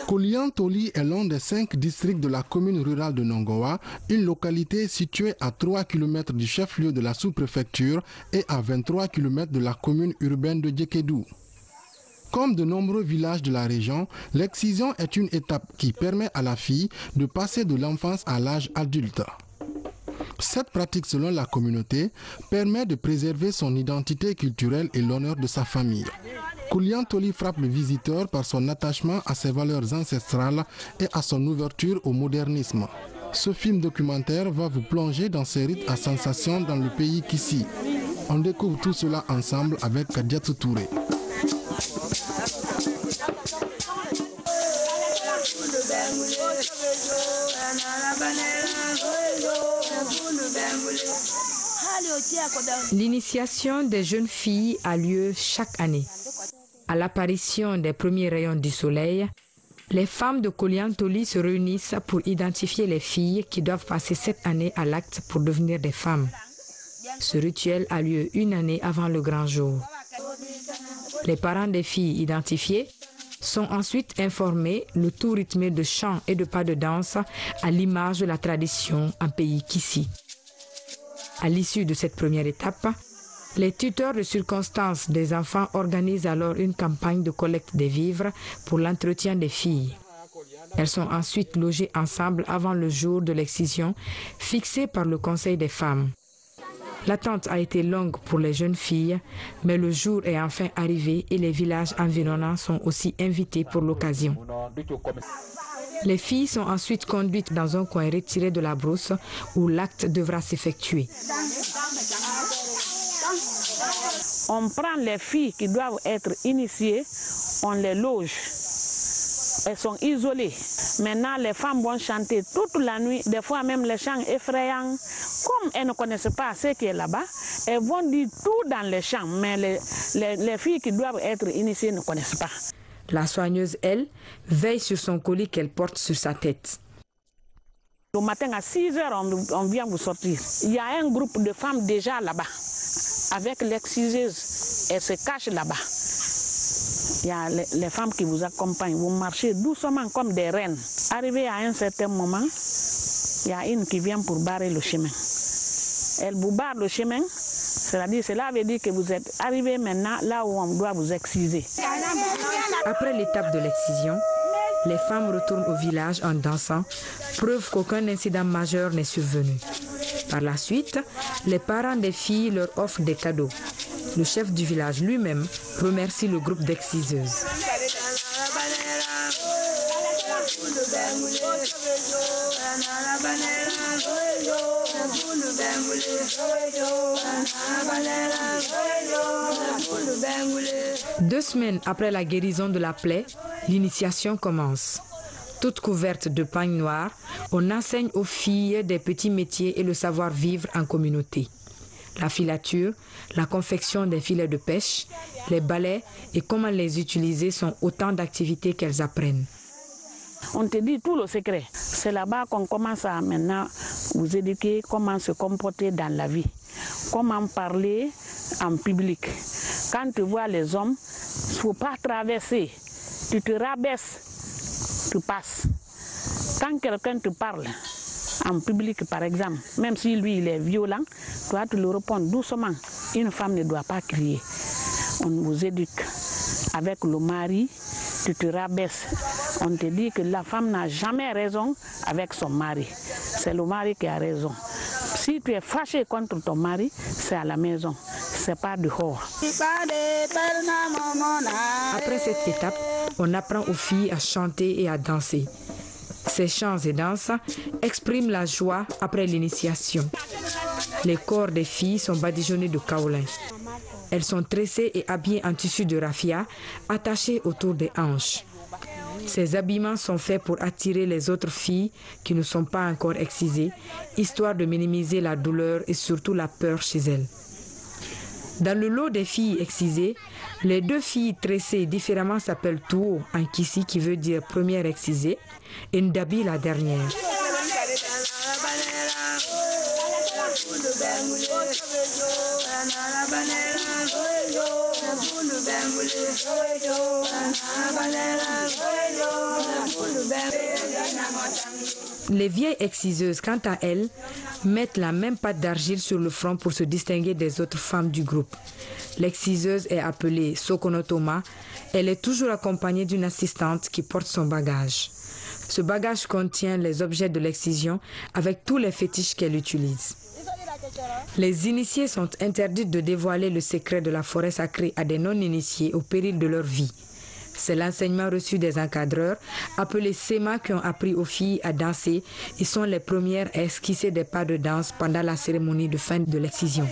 Koliantoli est l'un des 5 districts de la commune rurale de Nongoa, une localité située à 3 km du chef-lieu de la sous-préfecture et à 23 km de la commune urbaine de Djekedou. Comme de nombreux villages de la région, l'excision est une étape qui permet à la fille de passer de l'enfance à l'âge adulte. Cette pratique, selon la communauté, permet de préserver son identité culturelle et l'honneur de sa famille. Koliantoli frappe le visiteur par son attachement à ses valeurs ancestrales et à son ouverture au modernisme. Ce film documentaire va vous plonger dans ces rites à sensations dans le pays Kissi. On découvre tout cela ensemble avec Kadiatou Touré. L'initiation des jeunes filles a lieu chaque année. À l'apparition des premiers rayons du soleil, les femmes de Koliantoli se réunissent pour identifier les filles qui doivent passer cette année à l'acte pour devenir des femmes. Ce rituel a lieu une année avant le grand jour. Les parents des filles identifiées sont ensuite informés, le tout rythmé de chants et de pas de danse à l'image de la tradition en pays Kissi. À l'issue de cette première étape, les tuteurs de circonstance des enfants organisent alors une campagne de collecte des vivres pour l'entretien des filles. Elles sont ensuite logées ensemble avant le jour de l'excision fixé par le Conseil des femmes. L'attente a été longue pour les jeunes filles, mais le jour est enfin arrivé et les villages environnants sont aussi invités pour l'occasion. Les filles sont ensuite conduites dans un coin retiré de la brousse où l'acte devra s'effectuer. On prend les filles qui doivent être initiées, on les loge. Elles sont isolées. Maintenant, les femmes vont chanter toute la nuit, des fois même les chants effrayants. Comme elles ne connaissent pas ce qui est là-bas, elles vont dire tout dans les chants, mais les filles qui doivent être initiées ne connaissent pas. La soigneuse, elle, veille sur son colis qu'elle porte sur sa tête. Le matin à 6 heures, on vient vous sortir. Il y a un groupe de femmes déjà là-bas, avec l'exciseuse. Elles se cachent là-bas. Il y a les femmes qui vous accompagnent. Vous marchez doucement comme des reines. Arrivé à un certain moment, il y a une qui vient pour barrer le chemin. Elle vous barre le chemin, c'est-à-dire cela veut dire que vous êtes arrivé maintenant là où on doit vous exciser. Après l'étape de l'excision, les femmes retournent au village en dansant, preuve qu'aucun incident majeur n'est survenu. Par la suite, les parents des filles leur offrent des cadeaux. Le chef du village lui-même remercie le groupe d'exciseuses. Deux semaines après la guérison de la plaie, l'initiation commence. Toute couverte de pagne noir, on enseigne aux filles des petits métiers et le savoir-vivre en communauté. La filature, la confection des filets de pêche, les balais et comment les utiliser sont autant d'activités qu'elles apprennent. On te dit tout le secret. C'est là-bas qu'on commence à maintenant vous éduquer comment se comporter dans la vie, comment parler en public. Quand tu vois les hommes, il ne faut pas traverser. Tu te rabaisses, tu passes. Quand quelqu'un te parle en public, par exemple, même si lui il est violent, toi tu le réponds doucement. Une femme ne doit pas crier. On vous éduque. Avec le mari, tu te rabaisses. On te dit que la femme n'a jamais raison avec son mari. C'est le mari qui a raison. Si tu es fâché contre ton mari, c'est à la maison, c'est pas dehors. Après cette étape, on apprend aux filles à chanter et à danser. Ces chants et danses expriment la joie après l'initiation. Les corps des filles sont badigeonnés de kaolin. Elles sont tressées et habillées en tissu de raffia, attachées autour des hanches. Ces habillements sont faits pour attirer les autres filles qui ne sont pas encore excisées, histoire de minimiser la douleur et surtout la peur chez elles. Dans le lot des filles excisées, les deux filles tressées différemment s'appellent Tuo en Kissi qui veut dire première excisée et Ndabi la dernière. Les vieilles exciseuses, quant à elles, mettent la même pâte d'argile sur le front pour se distinguer des autres femmes du groupe. L'exciseuse est appelée Sokonotoma. Elle est toujours accompagnée d'une assistante qui porte son bagage. Ce bagage contient les objets de l'excision avec tous les fétiches qu'elle utilise. Les initiés sont interdits de dévoiler le secret de la forêt sacrée à des non-initiés au péril de leur vie. C'est l'enseignement reçu des encadreurs, appelés Sema, qui ont appris aux filles à danser et sont les premières à esquisser des pas de danse pendant la cérémonie de fin de l'excision.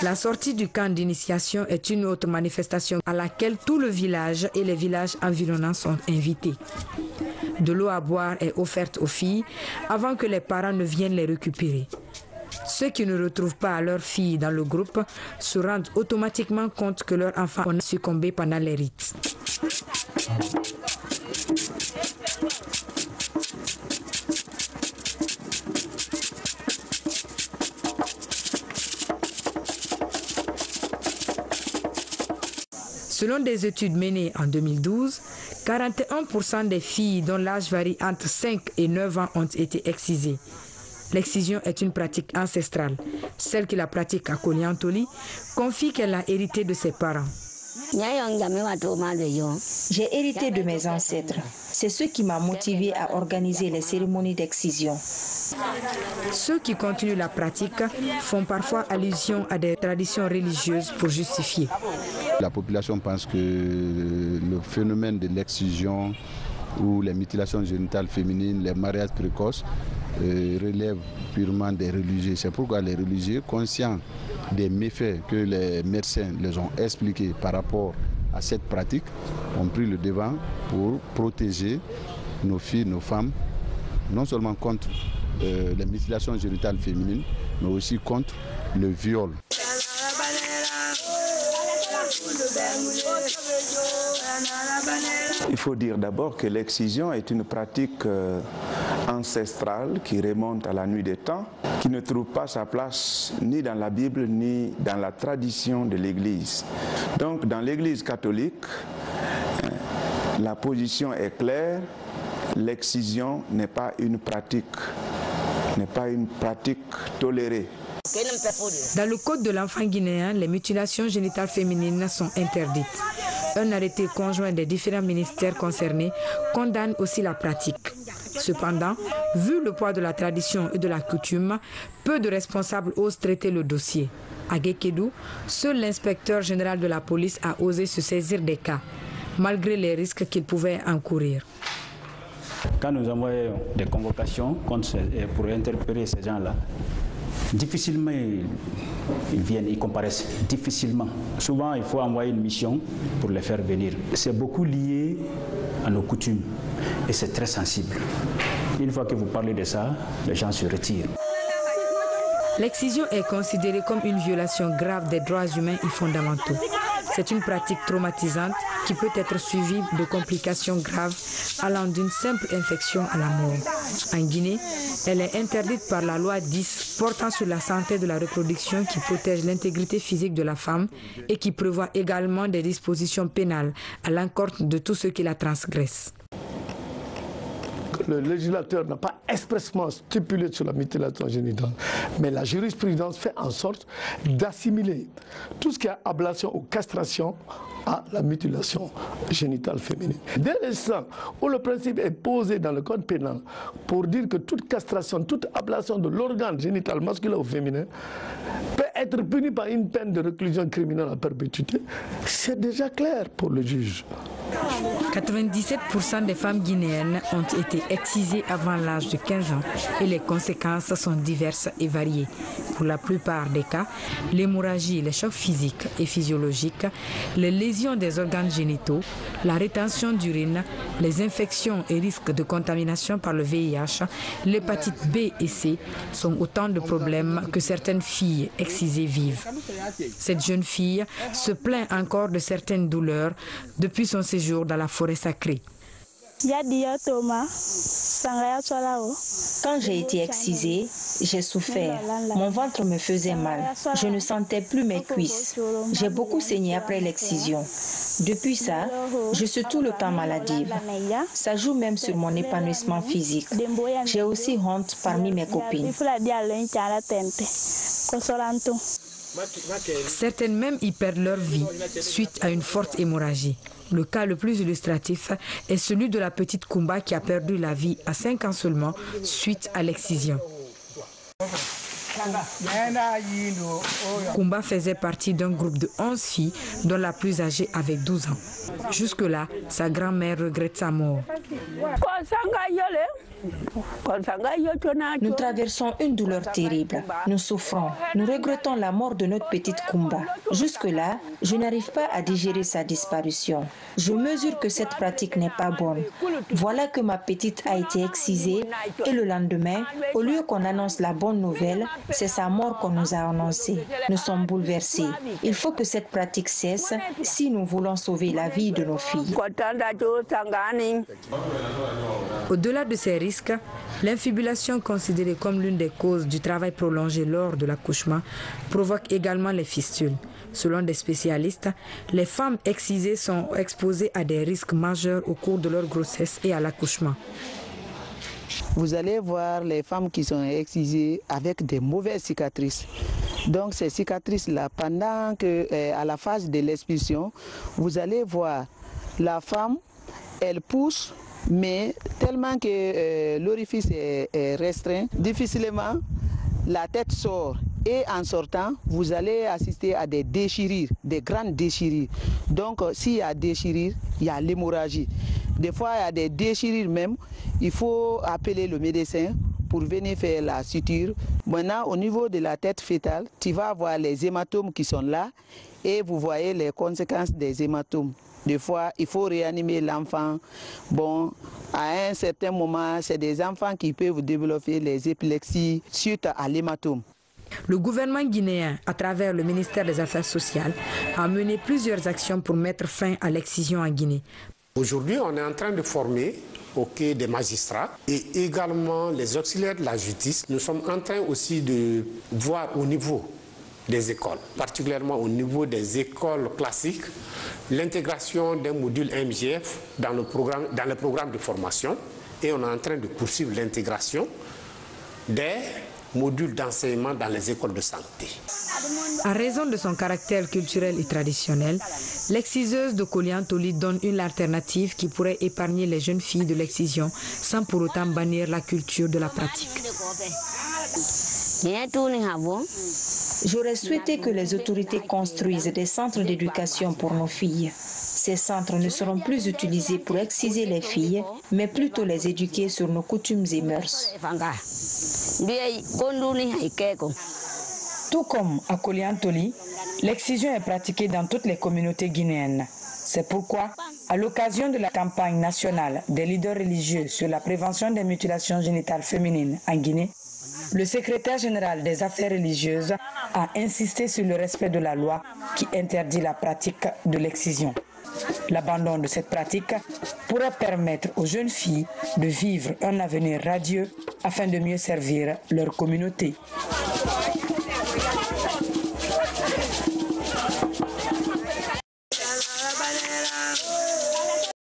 La sortie du camp d'initiation est une autre manifestation à laquelle tout le village et les villages environnants sont invités. De l'eau à boire est offerte aux filles avant que les parents ne viennent les récupérer. Ceux qui ne retrouvent pas leurs filles dans le groupe se rendent automatiquement compte que leur enfant a succombé pendant les rites. Selon des études menées en 2012, 41% des filles dont l'âge varie entre 5 et 9 ans ont été excisées. L'excision est une pratique ancestrale. Celle qui la pratique à Koliantoli confie qu'elle a hérité de ses parents. J'ai hérité de mes ancêtres. C'est ce qui m'a motivé à organiser les cérémonies d'excision. Ceux qui continuent la pratique font parfois allusion à des traditions religieuses pour justifier. La population pense que le phénomène de l'excision ou les mutilations génitales féminines, les mariages précoces, relèvent purement des religieux. C'est pourquoi les religieux, conscients des méfaits que les médecins les ont expliqués par rapport à cette pratique, ont pris le devant pour protéger nos filles, nos femmes, non seulement contre les mutilations génitales féminines, mais aussi contre le viol. Il faut dire d'abord que l'excision est une pratique ancestrale qui remonte à la nuit des temps, qui ne trouve pas sa place ni dans la Bible ni dans la tradition de l'Église. Donc dans l'Église catholique, la position est claire, l'excision n'est pas une pratique tolérée. Dans le code de l'enfant guinéen, les mutilations génitales féminines sont interdites. Un arrêté conjoint des différents ministères concernés condamne aussi la pratique. Cependant, vu le poids de la tradition et de la coutume, peu de responsables osent traiter le dossier. À Guékédou, seul l'inspecteur général de la police a osé se saisir des cas, malgré les risques qu'il pouvait encourir. Quand nous envoyons des convocations pour interpeller ces gens-là, difficilement ils viennent, ils comparaissent, difficilement. Souvent, il faut envoyer une mission pour les faire venir. C'est beaucoup lié à nos coutumes et c'est très sensible. Une fois que vous parlez de ça, les gens se retirent. L'excision est considérée comme une violation grave des droits humains et fondamentaux. C'est une pratique traumatisante qui peut être suivie de complications graves allant d'une simple infection à la mort. En Guinée, elle est interdite par la loi 10 portant sur la santé de la reproduction qui protège l'intégrité physique de la femme et qui prévoit également des dispositions pénales à l'encontre de tous ceux qui la transgressent. Le législateur n'a pas expressément stipulé sur la mutilation génitale, mais la jurisprudence fait en sorte d'assimiler tout ce qui est ablation ou castration à la mutilation génitale féminine. Dès l'instant où le principe est posé dans le code pénal pour dire que toute castration, toute ablation de l'organe génital masculin ou féminin peut être punie par une peine de réclusion criminelle à perpétuité, c'est déjà clair pour le juge. 97% des femmes guinéennes ont été excisées avant l'âge de 15 ans et les conséquences sont diverses et variées. Pour la plupart des cas, l'hémorragie, les chocs physiques et physiologiques, les lésions des organes génitaux, la rétention d'urine, les infections et risques de contamination par le VIH, l'hépatite B et C sont autant de problèmes que certaines filles excisées vivent. Cette jeune fille se plaint encore de certaines douleurs depuis son séjour dans la forêt sacrée. Quand j'ai été excisée, j'ai souffert. Mon ventre me faisait mal. Je ne sentais plus mes cuisses. J'ai beaucoup saigné après l'excision. Depuis ça, je suis tout le temps maladive. Ça joue même sur mon épanouissement physique. J'ai aussi honte parmi mes copines. Certaines même y perdent leur vie suite à une forte hémorragie. Le cas le plus illustratif est celui de la petite Kumba qui a perdu la vie à 5 ans seulement suite à l'excision. Kumba faisait partie d'un groupe de 11 filles dont la plus âgée avait 12 ans. Jusque-là, sa grand-mère regrette sa mort. Nous traversons une douleur terrible. Nous souffrons. Nous regrettons la mort de notre petite Kumba. Jusque-là, je n'arrive pas à digérer sa disparition. Je mesure que cette pratique n'est pas bonne. Voilà que ma petite a été excisée et le lendemain, au lieu qu'on annonce la bonne nouvelle, c'est sa mort qu'on nous a annoncée. Nous sommes bouleversés. Il faut que cette pratique cesse si nous voulons sauver la vie de nos filles. Au-delà de ces risques, l'infibulation considérée comme l'une des causes du travail prolongé lors de l'accouchement provoque également les fistules. Selon des spécialistes, les femmes excisées sont exposées à des risques majeurs au cours de leur grossesse et à l'accouchement. Vous allez voir les femmes qui sont excisées avec des mauvaises cicatrices. Donc ces cicatrices-là, pendant que à la phase de l'expulsion, vous allez voir la femme, elle pousse, mais tellement que l'orifice est restreint, difficilement la tête sort. Et en sortant, vous allez assister à des déchirures, des grandes déchirures. Donc s'il y a déchirure, il y a l'hémorragie. Des fois, il y a des déchirures même. Il faut appeler le médecin pour venir faire la suture. Maintenant, au niveau de la tête fœtale, tu vas avoir les hématomes qui sont là et vous voyez les conséquences des hématomes. Des fois, il faut réanimer l'enfant. Bon, à un certain moment, c'est des enfants qui peuvent développer les épilepsies suite à l'hématome. Le gouvernement guinéen, à travers le ministère des Affaires sociales, a mené plusieurs actions pour mettre fin à l'excision en Guinée. Aujourd'hui, on est en train de former des magistrats et également les auxiliaires de la justice. Nous sommes en train aussi de voir au niveau des écoles, particulièrement au niveau des écoles classiques, l'intégration d'un module MGF dans le programme de formation, et on est en train de poursuivre l'intégration des modules d'enseignement dans les écoles de santé. À raison de son caractère culturel et traditionnel, l'exciseuse de Koliantoli donne une alternative qui pourrait épargner les jeunes filles de l'excision sans pour autant bannir la culture de la pratique. J'aurais souhaité que les autorités construisent des centres d'éducation pour nos filles. Ces centres ne seront plus utilisés pour exciser les filles, mais plutôt les éduquer sur nos coutumes et mœurs. Tout comme à Koliantoli, l'excision est pratiquée dans toutes les communautés guinéennes. C'est pourquoi, à l'occasion de la campagne nationale des leaders religieux sur la prévention des mutilations génitales féminines en Guinée, le secrétaire général des affaires religieuses a insisté sur le respect de la loi qui interdit la pratique de l'excision. L'abandon de cette pratique pourra permettre aux jeunes filles de vivre un avenir radieux afin de mieux servir leur communauté.